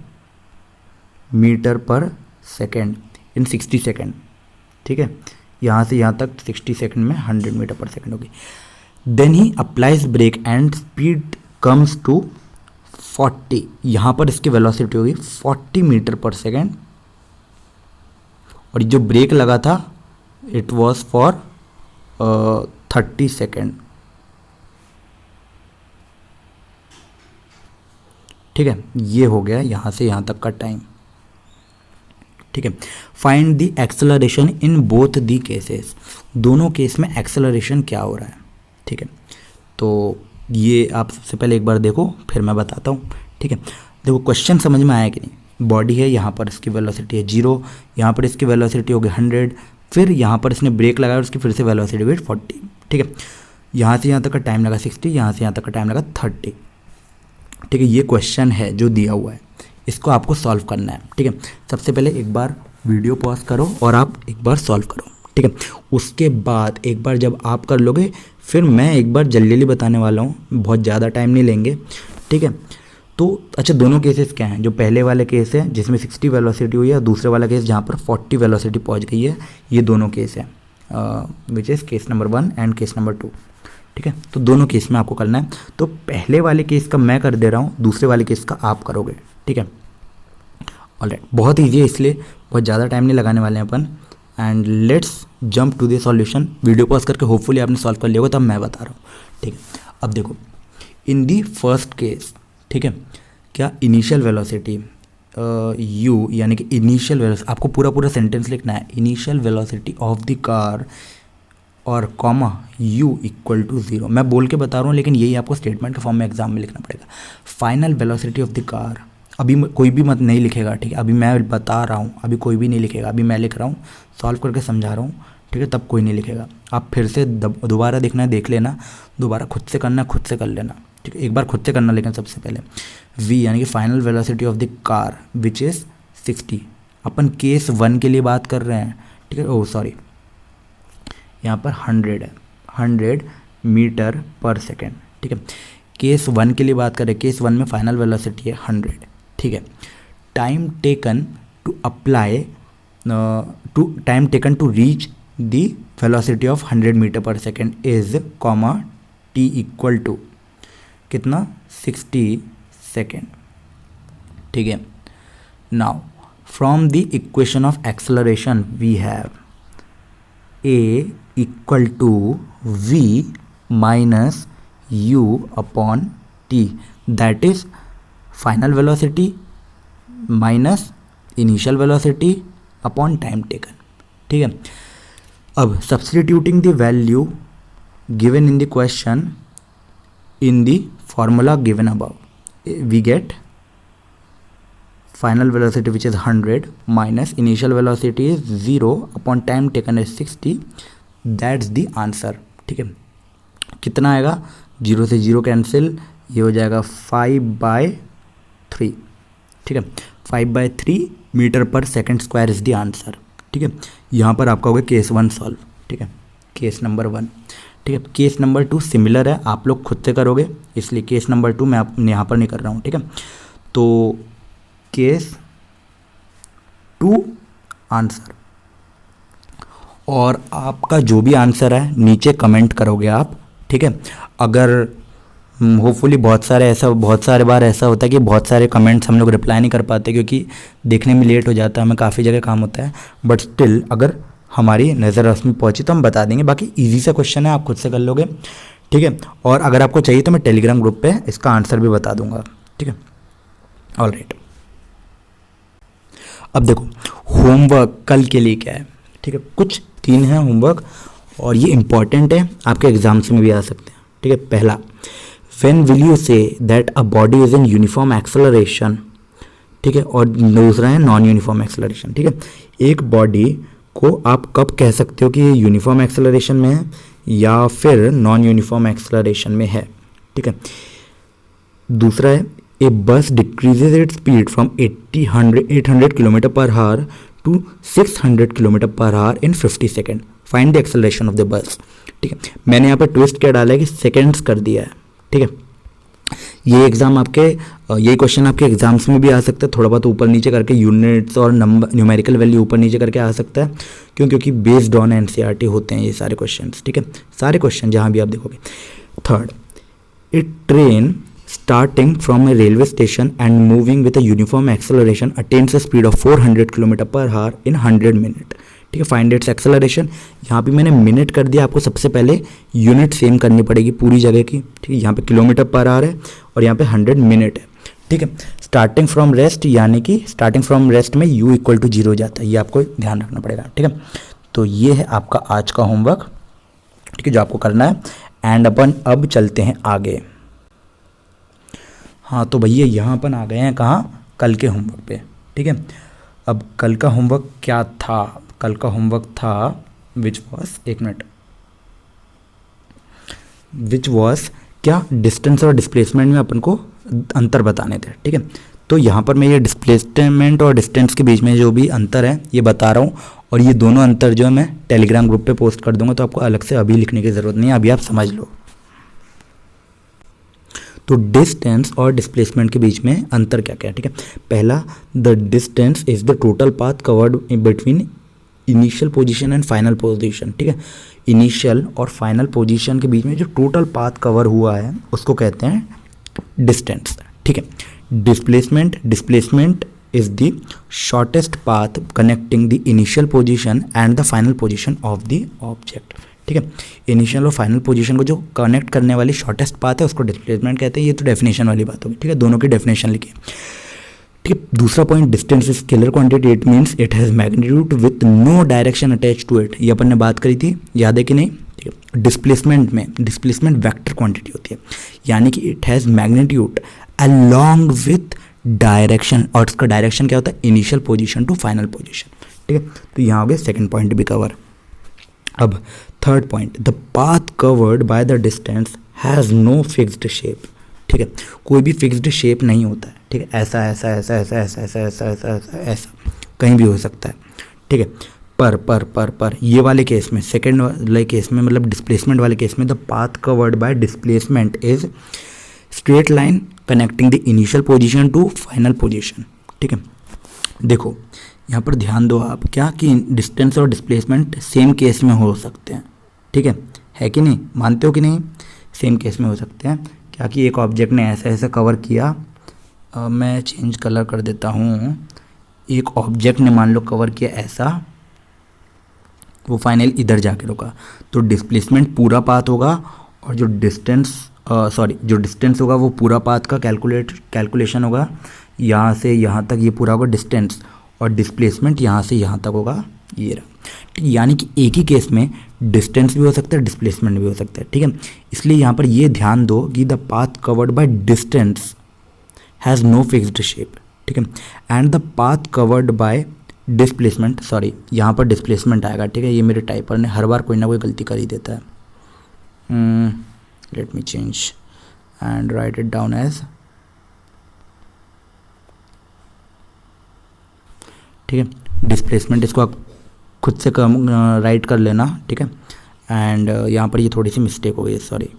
metre per second in 60 second, ठीक है। यहाँ से यहाँ तक 60 सेकेंड में 100 मीटर पर सेकेंड होगी। Then he applies brake and speed comes to 40, यहाँ पर इसकी वेलोसिटी होगी 40 मीटर पर सेकेंड, और जो ब्रेक लगा था इट वॉज फॉर 30 सेकेंड, ठीक है। ये हो गया यहाँ से यहाँ तक का टाइम, ठीक है। Find the acceleration in both the cases, दोनों केस में एक्सेलरेशन क्या हो रहा है, ठीक है। तो ये आप सबसे पहले एक बार देखो, फिर मैं बताता हूँ, ठीक है। देखो क्वेश्चन समझ में आया कि नहीं। बॉडी है, यहाँ पर इसकी वेलोसिटी है 0, यहाँ पर इसकी वेलोसिटी होगी 100, फिर यहाँ पर इसने ब्रेक लगाया और उसकी फिर से वेलोसिटी हुई 40, ठीक है। यहाँ से यहाँ तक का टाइम लगा 60, यहाँ से यहाँ तक का टाइम लगा 30, ठीक है। ये क्वेश्चन है जो दिया हुआ है, इसको आपको सॉल्व करना है, ठीक है। सबसे पहले एक बार वीडियो पॉज करो और आप एक बार सॉल्व करो, ठीक है। उसके बाद एक बार जब आप कर लोगे, फिर मैं एक बार जल्दी जल्दी बताने वाला हूँ, बहुत ज़्यादा टाइम नहीं लेंगे, ठीक है। तो अच्छा, दोनों केसेस क्या हैं, जो पहले वाले केस है जिसमें 60 वेलोसिटी हुई है, और दूसरे वाला केस जहाँ पर 40 वेलोसिटी पहुँच गई है, ये दोनों केस है, which is case number 1 and case number 2, ठीक है। तो दोनों केस में आपको करना है। तो पहले वाले केस का मैं कर दे रहा हूँ, दूसरे वाले केस का आप करोगे, ठीक है। ऑलराइट, बहुत ईजी है, इसलिए बहुत ज़्यादा टाइम नहीं लगाने वाले हैं अपन। And let's jump to the solution. Video pause करके होपफुली आपने सॉल्व कर लिया होगा, तब मैं बता रहा हूँ, ठीक है। अब देखो, इन दी फर्स्ट केस, ठीक है, क्या इनिशियल वेलोसिटी u, यानी कि इनिशियल वेलोसिटी, आपको पूरा सेंटेंस लिखना है, initial velocity of the car और कॉमा u = 0। मैं बोल के बता रहा हूँ, लेकिन यही आपको स्टेटमेंट के फॉर्म में एग्जाम में लिखना पड़ेगा। Final velocity of the car, अभी कोई भी मत नहीं लिखेगा, ठीक है। अभी मैं बता रहा हूँ, अभी कोई भी नहीं लिखेगा, अभी मैं लिख रहा हूँ, सॉल्व करके समझा रहा हूँ, ठीक है, तब कोई नहीं लिखेगा। आप फिर से दोबारा देखना है, देख लेना, दोबारा खुद से करना है, खुद से कर लेना, ठीक है। एक बार खुद से करना, लेकिन सबसे पहले v यानी कि final velocity of the car which is 60। Upon case 1 के लिए बात कर रहे हैं, ठीक है। ओह सॉरी, यहाँ पर 100 है, 100 मीटर पर सेकेंड, ठीक है। केस 1 के लिए बात करें, केस 1 में फाइनल वेलोसिटी है 100, ठीक है। Time taken to apply time taken to reach the velocity of 100 metre per second is comma t = कितना, 60 सेकेंड, ठीक है। Now from the equation of acceleration we have a = v minus u/t, that is final velocity minus initial velocity upon time taken, ठीक है। अब substituting the value given in the question in the formula given above, we get final velocity which is 100 minus initial velocity is 0 upon time taken is 60, that's the answer, ठीक है। कितना आएगा, 0 से 0 cancel, ये हो जाएगा 5/3, ठीक है। 5/3 metre per second square is the answer, ठीक है। यहाँ पर आपका होगा केस 1 सॉल्व, ठीक है, केस नंबर 1, ठीक है। केस नंबर 2 सिमिलर है, आप लोग खुद से करोगे, इसलिए केस नंबर 2 मैं यहाँ पर नहीं कर रहा हूँ, ठीक है। तो केस 2 आंसर, और आपका जो भी आंसर है नीचे कमेंट करोगे आप, ठीक है। अगर होपफुली बहुत सारे बार ऐसा होता है कि बहुत सारे कमेंट्स हम लोग रिप्लाई नहीं कर पाते, क्योंकि देखने में लेट हो जाता है, हमें काफ़ी जगह काम होता है, बट स्टिल अगर हमारी नज़र रस्म पहुंची तो हम बता देंगे। बाकी इजी सा क्वेश्चन है, आप खुद से कर लोगे, ठीक है। और अगर आपको चाहिए तो मैं टेलीग्राम ग्रुप पे इसका आंसर भी बता दूंगा, ठीक है। ऑलराइट, अब देखो होमवर्क कल के लिए क्या है, ठीक है। कुछ 3 है होमवर्क, और ये इंपॉर्टेंट है, आपके एग्जाम्स में भी आ सकते हैं, ठीक है। पहला, when will you say that a body is in uniform acceleration, ठीक है। और दूसरा है नॉन यूनिफॉर्म एक्सेलरेशन, ठीक है। एक बॉडी को आप कब कह सकते हो कि ये यूनिफॉर्म एक्सेलरेशन में है या फिर नॉन यूनिफॉर्म एक्सेलरेशन में है, ठीक है। दूसरा है, a bus decreases its speed from 800 kilometre per hour to 600 kilometre per hour in 50 second, find the acceleration of the bus, ठीक है। मैंने यहाँ पर ट्विस्ट क्या डाला है कि सेकेंड्स कर दिया है, ठीक है। ये एग्जाम आपके यही क्वेश्चन आपके एग्जाम्स में भी आ सकता है, थोड़ा बहुत ऊपर नीचे करके यूनिट्स और नंबर न्यूमेरिकल वैल्यू ऊपर नीचे करके आ सकता है, क्योंकि बेस्ड ऑन एनसीईआरटी होते हैं ये सारे क्वेश्चंस, ठीक है। सारे क्वेश्चन जहाँ भी आप देखोगे। Third, A train starting from a railway station and moving with a uniform acceleration attains a speed of 400 km per hour in 100 minute, ठीक है। फाइंड इट्स एक्सेलरेशन, यहाँ पे मैंने मिनट कर दिया, आपको सबसे पहले यूनिट सेम करनी पड़ेगी पूरी जगह की, ठीक है। यहाँ पे किलोमीटर पर आवर है और यहाँ पे 100 मिनट है, ठीक है। स्टार्टिंग फ्रॉम रेस्ट, यानी कि स्टार्टिंग फ्रॉम रेस्ट में u इक्वल टू 0 जाता है, ये आपको ध्यान रखना पड़ेगा, ठीक है। तो ये है आपका आज का होमवर्क, ठीक है, जो आपको करना है। एंड अपन अब चलते हैं आगे। हाँ तो भैया यहाँ अपन आ गए हैं कहाँ, कल के होमवर्क पे, ठीक है। अब कल का होमवर्क क्या था, कल का होमवर्क था विच वॉज क्या, डिस्टेंस और डिस्प्लेसमेंट में अपन को अंतर बताने थे, ठीक है। तो यहाँ पर मैं ये डिस्प्लेसमेंट और डिस्टेंस के बीच में जो भी अंतर है ये बता रहा हूँ, और ये दोनों अंतर जो है मैं टेलीग्राम ग्रुप पे पोस्ट कर दूंगा, तो आपको अलग से अभी लिखने की ज़रूरत नहीं है, अभी आप समझ लो। तो डिस्टेंस और डिस्प्लेसमेंट के बीच में अंतर क्या क्या है, ठीक है। पहला, the distance is the total path covered between initial position and final position, ठीक है। इनिशियल और फाइनल पोजीशन के बीच में जो टोटल पाथ कवर हुआ है उसको कहते हैं डिस्टेंस, ठीक है। Displacement is the shortest path connecting the initial position and the final position of the object, ठीक है। इनिशियल और फाइनल पोजीशन को जो कनेक्ट करने वाली शॉर्टेस्ट पाथ है उसको डिस्प्लेसमेंट कहते हैं। ये तो डेफिनेशन वाली बात होगी, ठीक है, दोनों की डेफिनेशन लिखिए, ठीक है। दूसरा point, distance is scalar quantity, it means it has magnitude with no direction attach to it, ये अपन ने बात करी थी, याद है कि नहीं, ठीक है। डिस्प्लेसमेंट में डिस्प्लेसमेंट वेक्टर क्वांटिटी होती है, यानी कि it has magnitude along with direction, और इसका डायरेक्शन क्या होता है, initial position to final position, ठीक है। तो यहाँ हो गया सेकेंड पॉइंट भी कवर। अब third point, the path covered by the distance has no fixed shape, ठीक है। कोई भी फिक्स्ड शेप नहीं होता है, ठीक है। ऐसा ऐसा ऐसा ऐसा ऐसा ऐसा ऐसा ऐसा ऐसा ऐसा कहीं भी हो सकता है, ठीक है। पर ये वाले केस में, सेकेंड वाले केस में, मतलब डिस्प्लेसमेंट वाले केस में, the path covered by displacement is straight line connecting the initial position to final position, ठीक है। देखो यहाँ पर ध्यान दो आप, क्या कि डिस्टेंस और डिस्प्लेसमेंट सेम केस में हो सकते हैं, ठीक है कि नहीं, मानते हो कि नहीं, सेम केस में हो सकते हैं। क्या कि एक ऑब्जेक्ट ने ऐसा ऐसा कवर किया, मैं चेंज कलर कर देता हूँ, एक ऑब्जेक्ट ने मान लो कवर किया ऐसा, वो फाइनल इधर जाके रुका, तो डिस्प्लेसमेंट पूरा पाथ होगा, और जो डिस्टेंस होगा वो पूरा पाथ का कैलकुलेशन होगा, यहाँ से यहाँ तक ये पूरा होगा डिस्टेंस, और डिस्प्लेसमेंट यहाँ से यहाँ तक होगा, ये रहा, यानी कि एक ही केस में डिस्टेंस भी हो सकता है, डिस्प्लेसमेंट भी हो सकता है, ठीक है। इसलिए यहाँ पर ये ध्यान दो कि the path covered by distance has no fixed shape, ठीक है, and the path covered by displacement, sorry यहाँ पर डिस्प्लेसमेंट आएगा, ठीक है। ये मेरे टाइपर ने हर बार कोई ना कोई गलती कर ही देता है, let me change and write it down as, ठीक है। डिस्प्लेसमेंट इसको आप खुद से कम राइट कर लेना, ठीक है। एंड यहाँ पर ये थोड़ी सी मिस्टेक हो गई, सॉरी,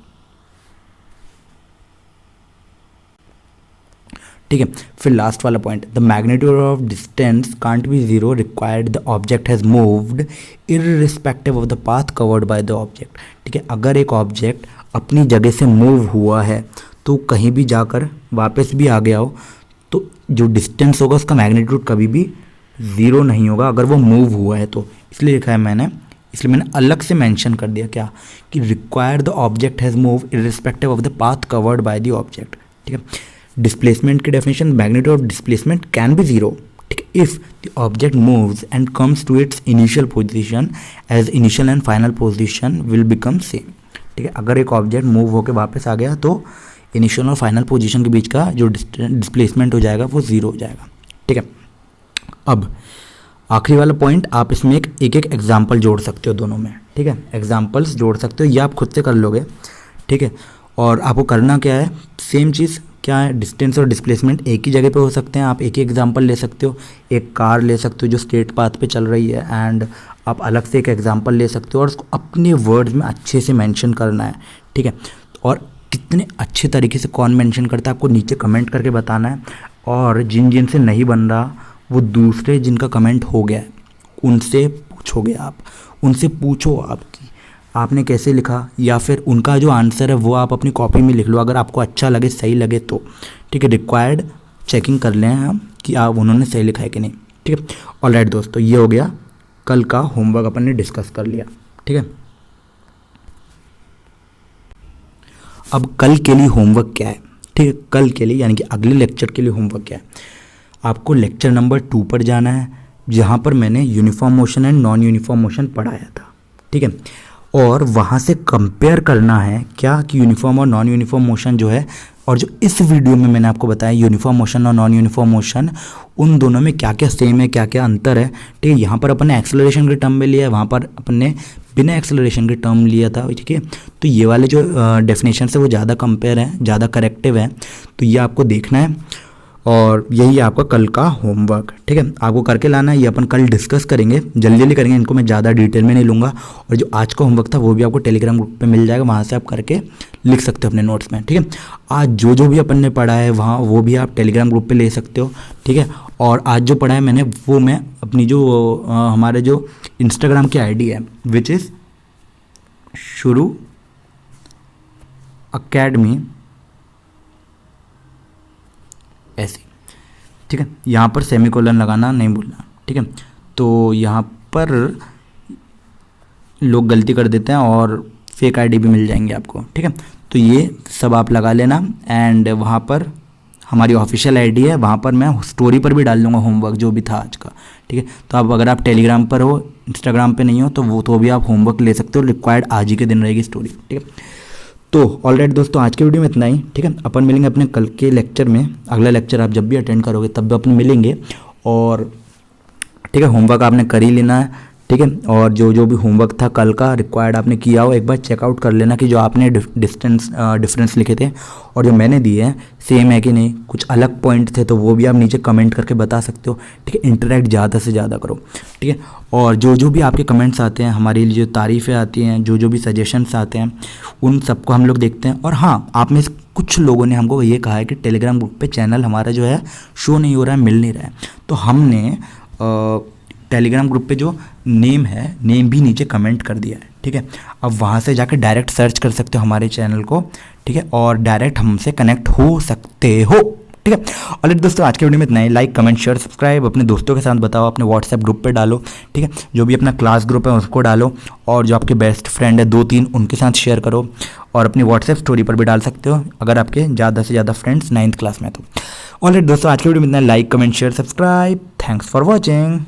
ठीक है। फिर लास्ट वाला point, the magnitude of distance can't be zero required the object has moved irrespective of the path covered by the object, ठीक है। अगर एक ऑब्जेक्ट अपनी जगह से मूव हुआ है तो कहीं भी जाकर वापस भी आ गया हो, तो जो डिस्टेंस होगा उसका मैग्नीट्यूड कभी भी ज़ीरो नहीं होगा अगर वो मूव हुआ है तो, इसलिए लिखा है मैंने, इसलिए मैंने अलग से मेंशन कर दिया क्या, कि require the object has move irrespective of the path covered by the object, ठीक है। डिस्प्लेसमेंट की definition, magnitude of displacement can be zero, ठीक है, if the object moves and comes to its initial position as initial and final position will become same। ठीक है, अगर एक object move होकर वापस आ गया तो इनिशियल और फाइनल पोजीशन के बीच का जो डिस्प्लेसमेंट हो जाएगा वो ज़ीरो हो जाएगा। ठीक है, अब आखिरी वाला पॉइंट, आप इसमें एक एग्जाम्पल जोड़ सकते हो दोनों में। ठीक है, एग्जाम्पल्स जोड़ सकते हो, ये आप खुद से कर लोगे। ठीक है, और आपको करना क्या है, सेम चीज़ क्या है, डिस्टेंस और डिस्प्लेसमेंट एक ही जगह पे हो सकते हैं। आप एक ही एग्जांपल ले सकते हो, एक कार ले सकते हो जो स्ट्रेट पाथ पे चल रही है, एंड आप अलग से एक एग्जांपल ले सकते हो और उसको अपने वर्ड्स में अच्छे से मेंशन करना है। ठीक है, और कितने अच्छे तरीके से कौन मेंशन करता है आपको नीचे कमेंट करके बताना है। और जिन से नहीं बन रहा वो दूसरे जिनका कमेंट हो गया है उनसे पूछोगे आप, उनसे पूछो आपकी आपने कैसे लिखा, या फिर उनका जो आंसर है वो आप अपनी कॉपी में लिख लो अगर आपको अच्छा लगे, सही लगे तो। ठीक है, रिक्वायर्ड चेकिंग कर लें हम कि आप उन्होंने सही लिखा है कि नहीं। ठीक है, ऑलराइट दोस्तों, ये हो गया कल का होमवर्क, अपन ने डिस्कस कर लिया। ठीक है, अब कल के लिए होमवर्क क्या है। ठीक है, कल के लिए यानी कि अगले लेक्चर के लिए होमवर्क क्या है, आपको लेक्चर नंबर 2 पर जाना है जहाँ पर मैंने uniform motion and non uniform motion पढ़ाया था। ठीक है, और वहाँ से कंपेयर करना है क्या कि यूनिफॉर्म और नॉन यूनिफॉर्म मोशन जो है, और जो इस वीडियो में मैंने आपको बताया यूनिफॉर्म मोशन और नॉन यूनिफॉर्म मोशन, उन दोनों में क्या क्या सेम है, क्या क्या अंतर है। ठीक है, यहाँ पर अपन ने एक्सेलरेशन के टर्म में लिया है, वहाँ पर अपन ने बिना एक्सेलरेशन के टर्म लिया था। ठीक है, तो ये वाले जो डेफिनेशन है वो ज़्यादा कंपेयर है, ज़्यादा करेक्टिव है, तो ये आपको देखना है और यही आपका कल का होमवर्क। ठीक है, आपको करके लाना है, ये अपन कल डिस्कस करेंगे, जल्दी जल्दी करेंगे, इनको मैं ज़्यादा डिटेल में नहीं लूँगा। और जो आज का होमवर्क था वो भी आपको टेलीग्राम ग्रुप पे मिल जाएगा, वहाँ से आप करके लिख सकते हो अपने नोट्स में। ठीक है, आज जो भी अपन ने पढ़ा है वहाँ वो भी आप टेलीग्राम ग्रुप पे ले सकते हो। ठीक है, और आज जो पढ़ा है मैंने वो मैं अपनी जो हमारे जो इंस्टाग्राम की ID है विच इज़ शुरू अकेडमी ऐसे। ठीक है, यहाँ पर सेमीकोलन लगाना नहीं भूलना। ठीक है, तो यहाँ पर लोग गलती कर देते हैं और फेक ID भी मिल जाएंगे आपको। ठीक है, तो ये सब आप लगा लेना, एंड वहाँ पर हमारी ऑफिशियल ID है, वहाँ पर मैं स्टोरी पर भी डाल दूँगा होमवर्क जो भी था आज का। ठीक है, तो आप अगर आप टेलीग्राम पर हो, इंस्टाग्राम पे नहीं हो, तो भी आप होमवर्क ले सकते हो, रिक्वायर्ड आज ही के दिन रहेगी स्टोरी। ठीक है, तो ऑलराइट दोस्तों, आज के वीडियो में इतना ही। ठीक है, अपन मिलेंगे अपने कल के लेक्चर में, अगला लेक्चर आप जब भी अटेंड करोगे तब भी अपन मिलेंगे। और ठीक है, होमवर्क आपने कर ही लेना है। ठीक है, और जो भी होमवर्क था कल का रिक्वायर्ड आपने किया हो, एक बार चेकआउट कर लेना कि जो आपने डिफरेंस लिखे थे और जो मैंने दिए हैं सेम है कि नहीं, कुछ अलग पॉइंट थे तो वो भी आप नीचे कमेंट करके बता सकते हो। ठीक है, इंटरेक्ट ज़्यादा से ज़्यादा करो। ठीक है, और जो भी आपके कमेंट्स आते हैं, हमारे लिए जो तारीफ़ें आती हैं, जो भी सजेशंस आते हैं, उन सबको हम लोग देखते हैं। और हाँ, आप में से कुछ लोगों ने हमको ये कहा है कि टेलीग्राम ग्रुप पे चैनल हमारा जो है शो नहीं हो रहा है, मिल नहीं रहा है, तो हमने टेलीग्राम ग्रुप पे जो नेम है, नेम भी नीचे कमेंट कर दिया है। ठीक है, अब वहाँ से जाकर डायरेक्ट सर्च कर सकते हो हमारे चैनल को। ठीक है, और डायरेक्ट हमसे कनेक्ट हो सकते हो। ठीक है, और दोस्तों आज के वीडियो में इतना ही। लाइक, कमेंट, शेयर, सब्सक्राइब अपने दोस्तों के साथ बताओ, अपने व्हाट्सएप ग्रुप पे डालो। ठीक है, जो भी अपना क्लास ग्रुप है उसको डालो, और जो आपके बेस्ट फ्रेंड है 2-3 उनके साथ शेयर करो, और अपनी व्हाट्सएप स्टोरी पर भी डाल सकते हो अगर आपके ज़्यादा से ज़्यादा फ्रेंड्स 9th क्लास में तो। ऑलराइट दोस्तों, आज के वीडियो में इतना। Like, comment, share, subscribe. Thanks for watching.